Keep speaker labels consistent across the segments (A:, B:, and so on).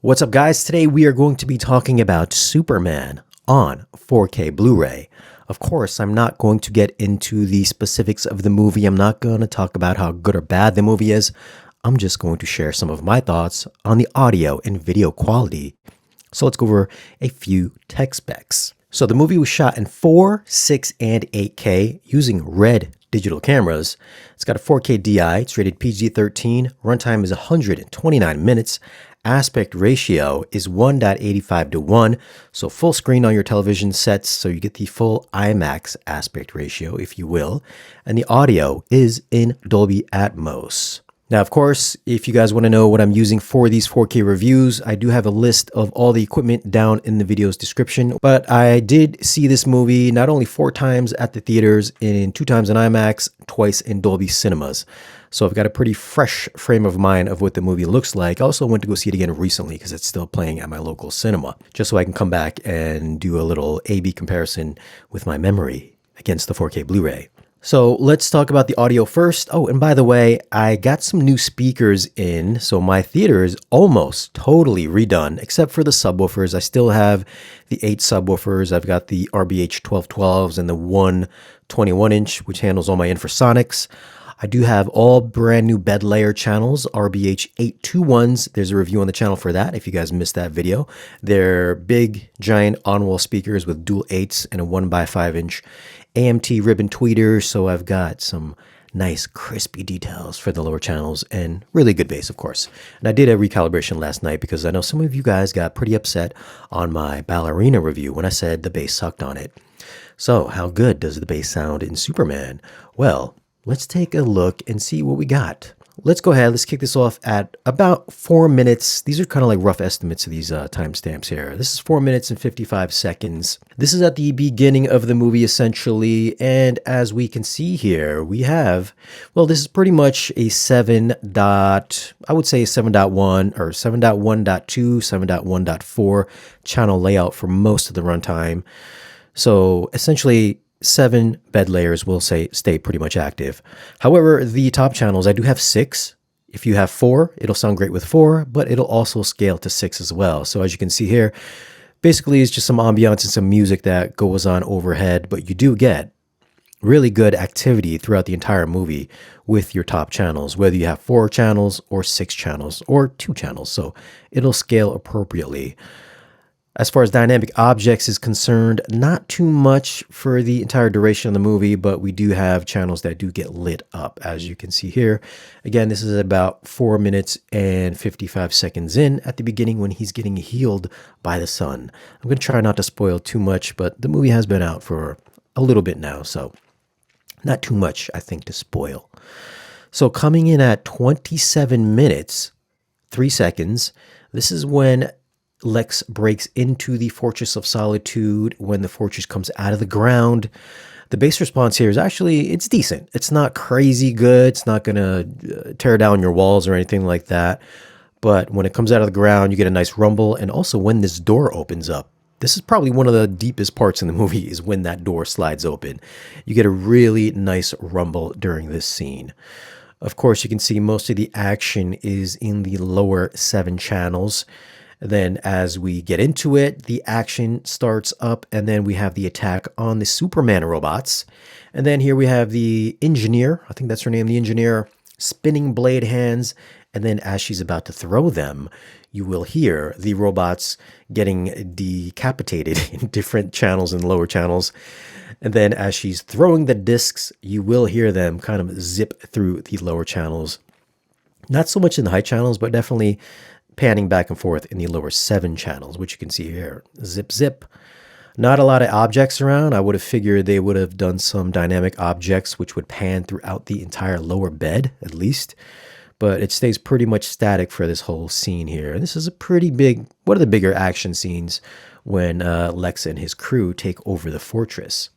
A: What's up, guys? Today we are going to be talking about Superman on 4K Blu-ray. Of course, I'm not going to get into the specifics of the movie. I'm not going to talk about how good or bad the movie is. I'm just going to share some of my thoughts on the audio and video quality. So let's go over a few tech specs. So the movie was shot in 4, 6, and 8K using red digital cameras. It's got a 4K DI. It's rated PG-13. Runtime is 129 minutes. Aspect ratio is 1.85 to 1, so full screen on your television sets, so you get the full IMAX aspect ratio, if you will. And the audio is in Dolby Atmos. Now, of course, if you guys want to know what I'm using for these 4K reviews, I do have a list of all the equipment down in the video's description. But I did see this movie not only 4 times at the theaters, in 2 times in IMAX, twice in Dolby Cinemas. So I've got a pretty fresh frame of mind of what the movie looks like. I also went to go see it again recently because it's still playing at my local cinema, just so I can come back and do a little A/B comparison with my memory against the 4K Blu-ray. So let's talk about the audio first. Oh, and by the way, I got some new speakers in, so my theater is almost totally redone, except for the subwoofers. I still have the 8 subwoofers. I've got the RBH 1212s and the 121-inch, which handles all my infrasonics. I do have all brand new bed layer channels, RBH 821s. There's a review on the channel for that if you guys missed that video. They're big, giant on-wall speakers with dual 8s and a 1x5-inch AMT ribbon tweeter. So I've got some nice crispy details for the lower channels and really good bass, of course. And I did a recalibration last night because I know some of you guys got pretty upset on my ballerina review when I said the bass sucked on it. So how good does the bass sound in Superman? Well, let's take a look and see what we got. Let's go ahead. Let's kick this off at about 4 minutes. These are kind of like rough estimates of these timestamps here. This is 4 minutes and 55 seconds. This is at the beginning of the movie, essentially. And as we can see here, we have, well, this is pretty much a 7.1 or 7.1.2, 7.1.4 channel layout for most of the runtime. So essentially, 7 bed layers will stay pretty much active. However, the top channels, I do have 6. If you have 4, it'll sound great with 4, but it'll also scale to 6 as well. So as you can see here, basically it's just some ambiance and some music that goes on overhead, but you do get really good activity throughout the entire movie with your top channels, whether you have 4 channels or 6 channels or 2 channels. So it'll scale appropriately. As far as dynamic objects is concerned, not too much for the entire duration of the movie, but we do have channels that do get lit up, as you can see here. Again, this is about 4 minutes and 55 seconds in at the beginning when he's getting healed by the sun. I'm going to try not to spoil too much, but the movie has been out for a little bit now, so not too much, I think, to spoil. So coming in at 27 minutes, 3 seconds, this is when Lex breaks into the Fortress of Solitude when the fortress comes out of the ground. The bass response here is actually, it's decent. It's not crazy good. It's not going to tear down your walls or anything like that. But when it comes out of the ground, you get a nice rumble. And also when this door opens up, this is probably one of the deepest parts in the movie is when that door slides open. You get a really nice rumble during this scene. Of course, you can see most of the action is in the lower 7 channels. Then as we get into it, the action starts up and then we have the attack on the Superman robots. And then here we have the engineer, I think that's her name, the engineer, spinning blade hands. And then as she's about to throw them, you will hear the robots getting decapitated in different channels and lower channels. And then as she's throwing the discs, you will hear them kind of zip through the lower channels. Not so much in the high channels, but definitely panning back and forth in the lower 7 channels, which you can see here. Zip, zip. Not a lot of objects around. I would have figured they would have done some dynamic objects, which would pan throughout the entire lower bed, at least. But it stays pretty much static for this whole scene here. This is a pretty big, one of the bigger action scenes when Lex and his crew take over the fortress.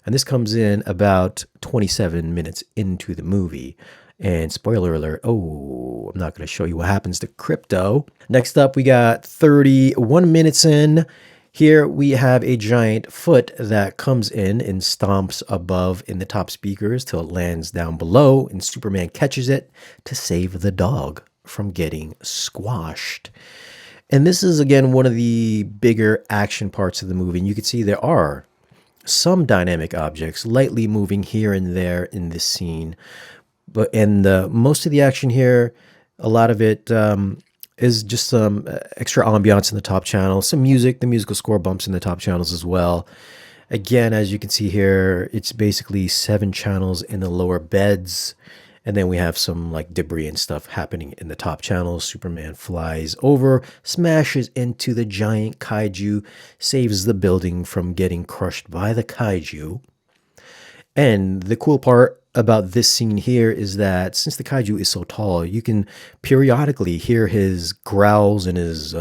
A: And this comes in about 27 minutes into the movie. And spoiler alert, oh, I'm not going to show you what happens to Crypto. Next up, we got 31 minutes in. Here we have a giant foot that comes in and stomps above in the top speakers till it lands down below, and Superman catches it to save the dog from getting squashed. And this is, again, one of the bigger action parts of the movie. And you can see there are some dynamic objects lightly moving here and there in this scene. But most of the action here, a lot of it is just some extra ambiance in the top channel, some music, the musical score bumps in the top channels as well. Again, as you can see here, it's basically 7 channels in the lower beds. And then we have some like debris and stuff happening in the top channels. Superman flies over, smashes into the giant kaiju, saves the building from getting crushed by the kaiju. And the cool part about this scene here is that since the kaiju is so tall, you can periodically hear his growls and his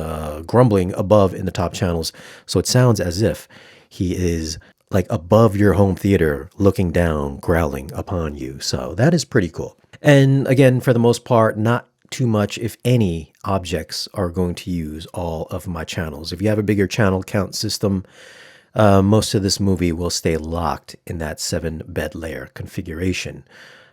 A: grumbling above in the top channels. So it sounds as if he is like above your home theater, looking down, growling upon you. So that is pretty cool. And again, for the most part, not too much, if any, objects are going to use all of my channels. If you have a bigger channel count system, most of this movie will stay locked in that 7 bed layer configuration.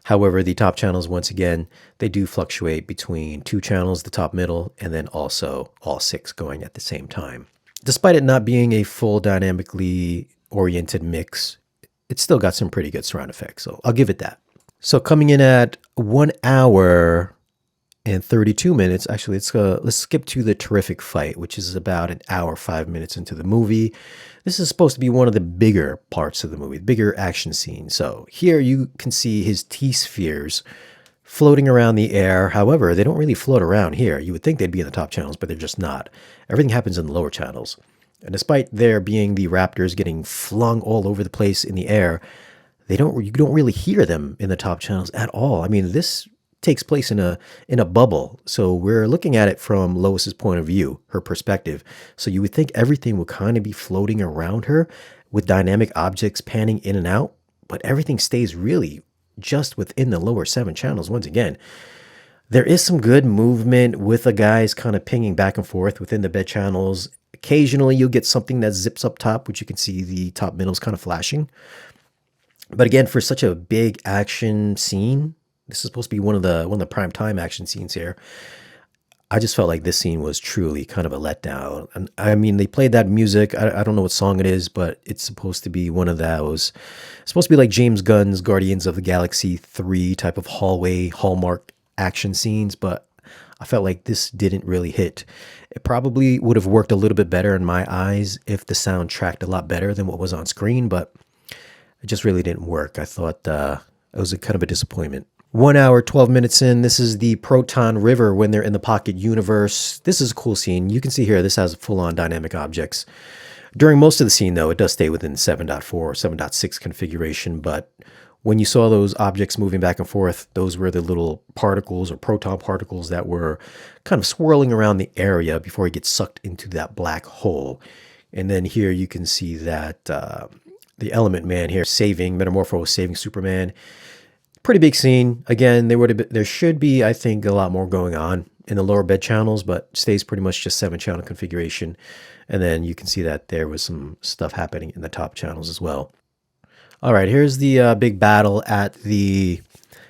A: However, the top channels, once again, they do fluctuate between 2 channels, the top, middle, and then also all 6 going at the same time. Despite it not being a full dynamically oriented mix, it's still got some pretty good surround effects, so I'll give it that. So coming in at 1 hour and 32 minutes, actually, let's skip to the terrific fight, which is about 1 hour, 5 minutes into the movie. This is supposed to be one of the bigger parts of the movie, bigger action scenes. So here you can see his T-spheres floating around the air. However, they don't really float around here. You would think they'd be in the top channels, but they're just not. Everything happens in the lower channels. And despite there being the Raptors getting flung all over the place in the air, you don't really hear them in the top channels at all. I mean, this takes place in a bubble. So we're looking at it from Lois's point of view, her perspective. So you would think everything would kind of be floating around her with dynamic objects panning in and out, but everything stays really just within the lower 7 channels. Once again, there is some good movement with the guys kind of pinging back and forth within the bed channels. Occasionally you'll get something that zips up top, which you can see the top middle is kind of flashing. But again, for such a big action scene, this is supposed to be one of the prime time action scenes here. I just felt like this scene was truly kind of a letdown. And I mean, they played that music. I don't know what song it is, but it's supposed to be one of those. It's supposed to be like James Gunn's Guardians of the Galaxy 3 type of hallway Hallmark action scenes, but I felt like this didn't really hit. It probably would have worked a little bit better in my eyes if the sound tracked a lot better than what was on screen, but it just really didn't work. I thought it was a kind of a disappointment. 1 hour, 12 minutes in, this is the Proton River when they're in the Pocket Universe. This is a cool scene. You can see here, this has full-on dynamic objects. During most of the scene, though, it does stay within 7.4 or 7.6 configuration, but when you saw those objects moving back and forth, those were the little particles or proton particles that were kind of swirling around the area before it gets sucked into that black hole. And then here you can see that the Element Man here Metamorpho saving Superman. Pretty big scene. Again, there should be, I think, a lot more going on in the lower bed channels, but stays pretty much just 7-channel configuration. And then you can see that there was some stuff happening in the top channels as well. All right, here's the big battle at the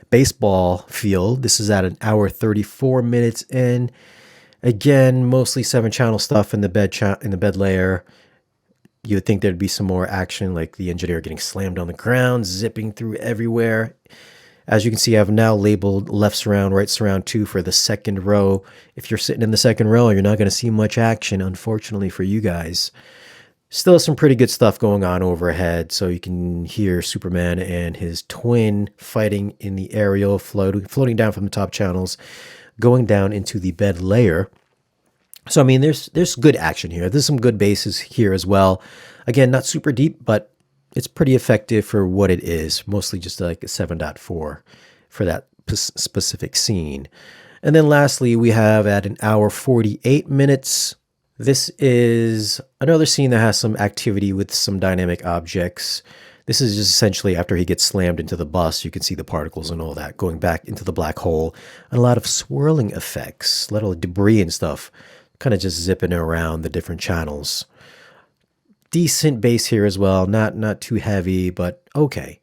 A: baseball field. This is at 1 hour 34 minutes in. Again, mostly 7-channel stuff in the bed layer. You would think there'd be some more action, like the engineer getting slammed on the ground, zipping through everywhere. As you can see, I've now labeled left surround, right surround 2 for the second row. If you're sitting in the second row, you're not going to see much action, unfortunately for you guys. Still some pretty good stuff going on overhead, so you can hear Superman and his twin fighting in the aerial, floating down from the top channels, going down into the bed layer. So, I mean, there's good action here. There's some good bases here as well. Again, not super deep, but it's pretty effective for what it is. Mostly just like a 7.4 for that specific scene. And then lastly, we have at 1 hour 48 minutes. This is another scene that has some activity with some dynamic objects. This is just essentially after he gets slammed into the bus. You can see the particles and all that going back into the black hole. And a lot of swirling effects, a lot of debris and stuff, kind of just zipping around the different channels. Decent bass here as well, not too heavy, but okay.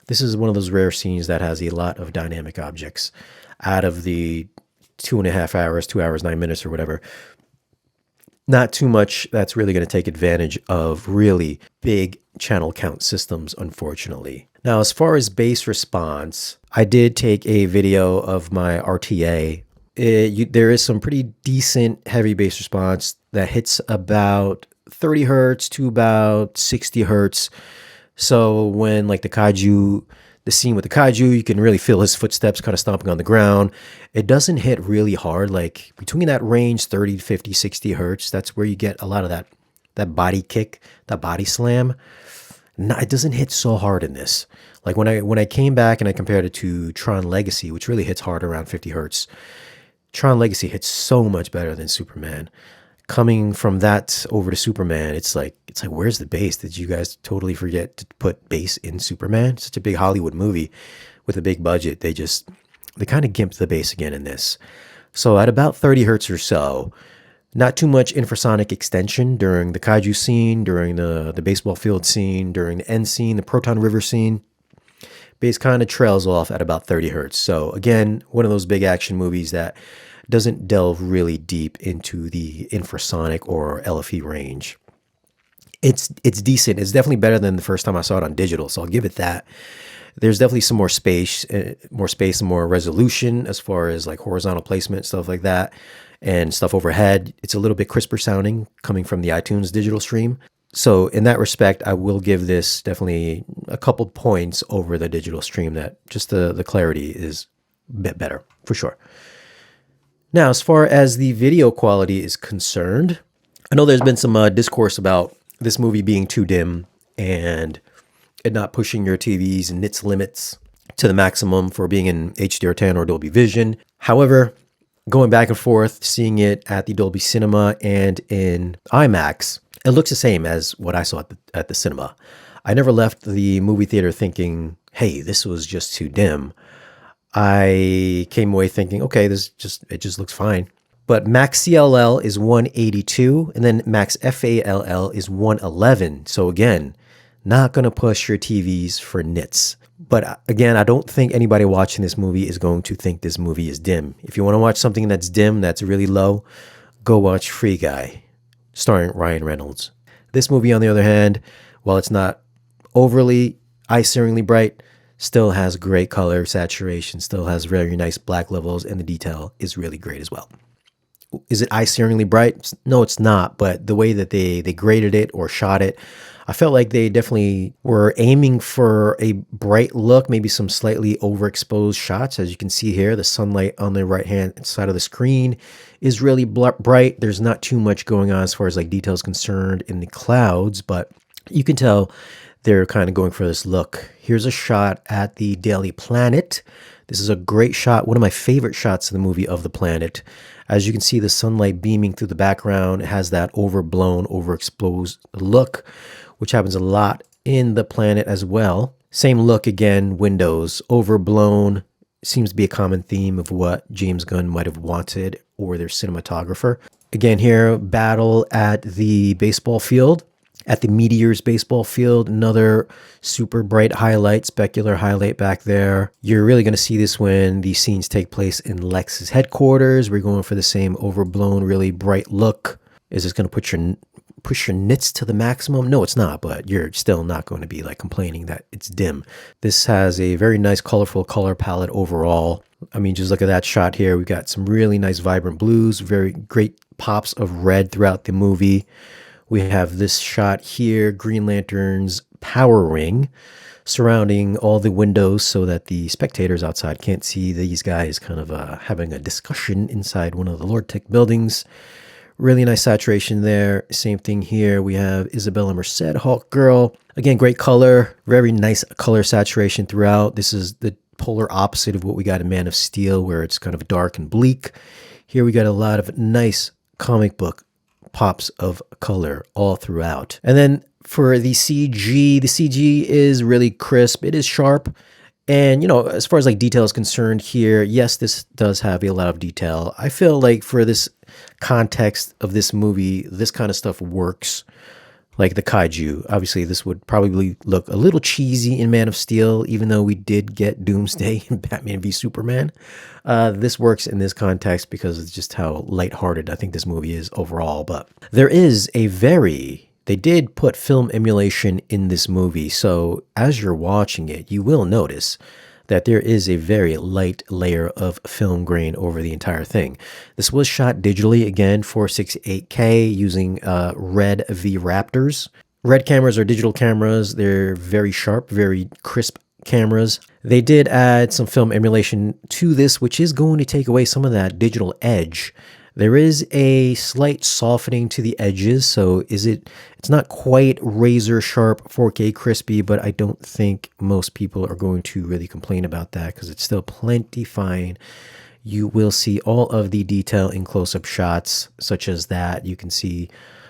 A: This is one of those rare scenes that has a lot of dynamic objects out of the 2.5 hours, 2 hours, 9 minutes or whatever. Not too much that's really going to take advantage of really big channel count systems, unfortunately. Now, as far as bass response, I did take a video of my RTA. There is some pretty decent heavy bass response that hits about 30 hertz to about 60 hertz. So when like the scene with the kaiju, you can really feel his footsteps kind of stomping on the ground. It doesn't hit really hard, like between that range, 30 to 50, 60 hertz. That's where you get a lot of that body kick, that body slam. No, it doesn't hit so hard in this. Like when I came back and I compared it to Tron Legacy, which really hits hard around 50 hertz, Tron Legacy hits so much better than Superman. Coming from that over to Superman, it's like where's the bass? Did you guys totally forget to put bass in Superman? Such a big Hollywood movie with a big budget. They kind of gimped the bass again in this. So at about 30 hertz or so, not too much infrasonic extension during the kaiju scene, during the baseball field scene, during the end scene, the Proton River scene. Bass kind of trails off at about 30 hertz. So again, one of those big action movies that doesn't delve really deep into the infrasonic or LFE range. It's decent. It's definitely better than the first time I saw it on digital, so I'll give it that. There's definitely some more space and more resolution as far as like horizontal placement, stuff like that, and stuff overhead. It's a little bit crisper sounding coming from the iTunes digital stream. So in that respect, I will give this definitely a couple points over the digital stream. That just the clarity is a bit better for sure. Now, as far as the video quality is concerned, I know there's been some discourse about this movie being too dim and it not pushing your TV's nits limits to the maximum for being in HDR10 or Dolby Vision. However, going back and forth, seeing it at the Dolby Cinema and in IMAX, it looks the same as what I saw at the cinema. I never left the movie theater thinking, hey, this was just too dim. I came away thinking, okay, it just looks fine. But max CLL is 182, and then max FALL is 111. So again, not going to push your TVs for nits. But again, I don't think anybody watching this movie is going to think this movie is dim. If you want to watch something that's dim, that's really low, go watch Free Guy, starring Ryan Reynolds. This movie, on the other hand, while it's not overly eye-searingly bright, still has great color saturation, still has very nice black levels, and the detail is really great as well. Is it eye-searingly bright? No, it's not, but the way that they graded it or shot it, I felt like they definitely were aiming for a bright look, maybe some slightly overexposed shots. As you can see here, the sunlight on the right-hand side of the screen is really bright. There's not too much going on as far as like details concerned in the clouds, but you can tell they're kind of going for this look. Here's a shot at the Daily Planet. This is a great shot, one of my favorite shots in the movie of the planet. As you can see, the sunlight beaming through the background, it has that overblown, overexposed look, which happens a lot in the planet as well. Same look again, windows, overblown, seems to be a common theme of what James Gunn might have wanted or their cinematographer. Again here, battle at the baseball field. At the Meteors baseball field, another super bright highlight, specular highlight back there. You're really going to see this when these scenes take place in Lex's headquarters. We're going for the same overblown, really bright look. Is this going to push your nits to the maximum? No, it's not, but you're still not going to be like complaining that it's dim. This has a very nice, colorful color palette overall. I mean, just look at that shot here. We've got some really nice, vibrant blues, very great pops of red throughout the movie. We have this shot here, Green Lantern's power ring surrounding all the windows so that the spectators outside can't see these guys kind of having a discussion inside one of the Lord Tech buildings. Really nice saturation there. Same thing here. We have Isabella Merced, Hawk Girl. Again, great color, very nice color saturation throughout. This is the polar opposite of what we got in Man of Steel, where it's kind of dark and bleak. Here we got a lot of nice comic book pops of color all throughout. And then for the CG is really crisp. It is sharp. And, you know, as far as like detail is concerned here, yes, this does have a lot of detail. I feel like for this context of this movie, this kind of stuff works. like the kaiju. Obviously, this would probably look a little cheesy in Man of Steel, even though we did get Doomsday in Batman v Superman. This works in this context because it's just how lighthearted I think this movie is overall. But there is they did put film emulation in this movie. So as you're watching it, you will notice that there is a very light layer of film grain over the entire thing. This was shot digitally, again, 468K using Red V Raptors. Red cameras are digital cameras. They're very sharp, very crisp cameras. They did add some film emulation to this, which is going to take away some of that digital edge. There is a slight softening to the edges, so it's not quite razor sharp 4K crispy, but I don't think most people are going to really complain about that because it's still plenty fine. You will see all of the detail in close-up shots, such as that. You can see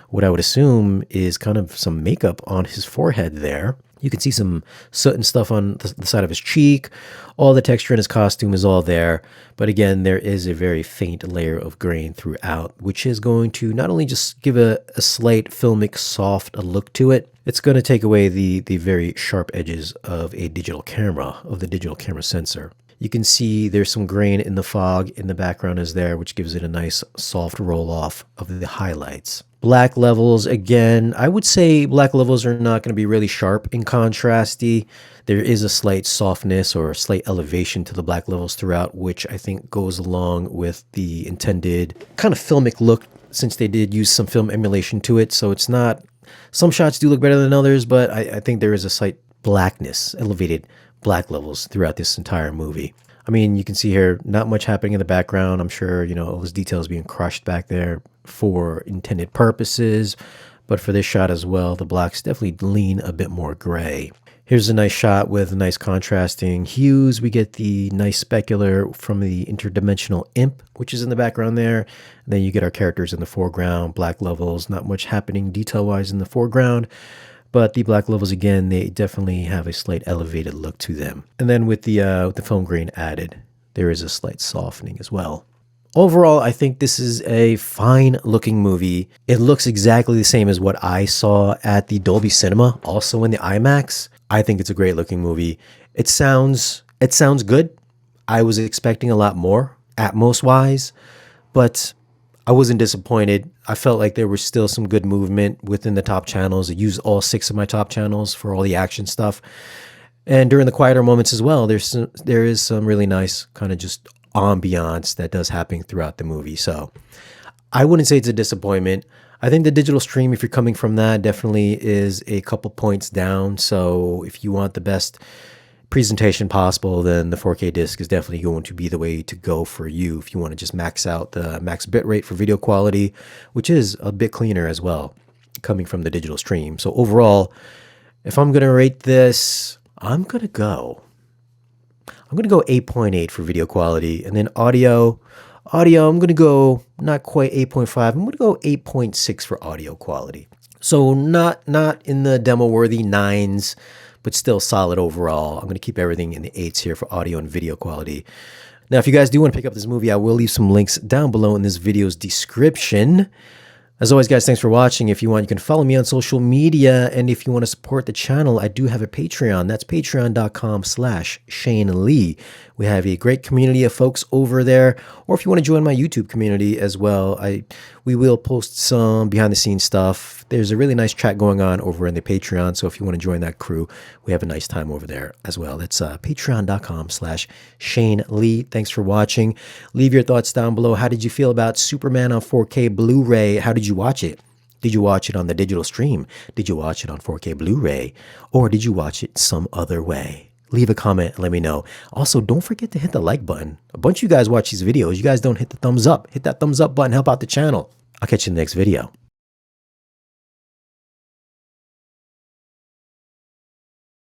A: what I would assume is kind of some makeup on his forehead there. You can see some soot and stuff on the side of his cheek. All the texture in his costume is all there. But again, there is a very faint layer of grain throughout, which is going to not only just give a slight filmic soft look to it, it's going to take away the very sharp edges of a digital camera, of the digital camera sensor. You can see there's some grain in the fog in the background is there, which gives it a nice soft roll off of the highlights. Black levels, again, I would say black levels are not going to be really sharp and contrasty. There is a slight softness or a slight elevation to the black levels throughout, which I think goes along with the intended kind of filmic look, since they did use some film emulation to it. So it's not, some shots do look better than others, but I think there is a slight blackness, elevated black levels throughout this entire movie. I mean, you can see here, not much happening in the background. I'm sure, all those details being crushed back there for intended purposes. But for this shot as well, the blacks definitely lean a bit more gray. Here's a nice shot with nice contrasting hues. We get the nice specular from the interdimensional imp, which is in the background there. And then you get our characters in the foreground, black levels, not much happening detail-wise in the foreground. But the black levels, again, they definitely have a slight elevated look to them. And then with the film grain added, there is a slight softening as well. Overall, I think this is a fine-looking movie. It looks exactly the same as what I saw at the Dolby Cinema, also in the IMAX. I think it's a great-looking movie. It sounds good. I was expecting a lot more, Atmos-wise, but I wasn't disappointed. I felt like there was still some good movement within the top channels. I used all 6 of my top channels for all the action stuff. And during the quieter moments as well, there is some really nice kind of just ambiance that does happen throughout the movie. So I wouldn't say it's a disappointment. I think the digital stream, if you're coming from that, definitely is a couple points down. So if you want the best presentation possible, then the 4K disc is definitely going to be the way to go for you if you want to just max out the max bitrate for video quality, which is a bit cleaner as well, coming from the digital stream. So overall, if I'm going to rate this, I'm going to go 8.8 for video quality. And then audio, I'm going to go not quite 8.5. I'm going to go 8.6 for audio quality. So not in the demo-worthy 9s, but still solid overall. I'm going to keep everything in the 8s here for audio and video quality. Now, if you guys do want to pick up this movie, I will leave some links down below in this video's description. As always, guys, thanks for watching. If you want, you can follow me on social media. And if you want to support the channel, I do have a Patreon. That's patreon.com/Shane Lee. We have a great community of folks over there. Or if you want to join my YouTube community as well, we will post some behind-the-scenes stuff. There's a really nice chat going on over in the Patreon. So if you want to join that crew, we have a nice time over there as well. That's patreon.com/Shane Lee. Thanks for watching. Leave your thoughts down below. How did you feel about Superman on 4K Blu-ray? How did you watch it? Did you watch it on the digital stream? Did you watch it on 4K Blu-ray? Or did you watch it some other way? Leave a comment and let me know. Also, don't forget to hit the like button. A bunch of you guys watch these videos. You guys don't hit the thumbs up. Hit that thumbs up button. Help out the channel. I'll catch you in the next video.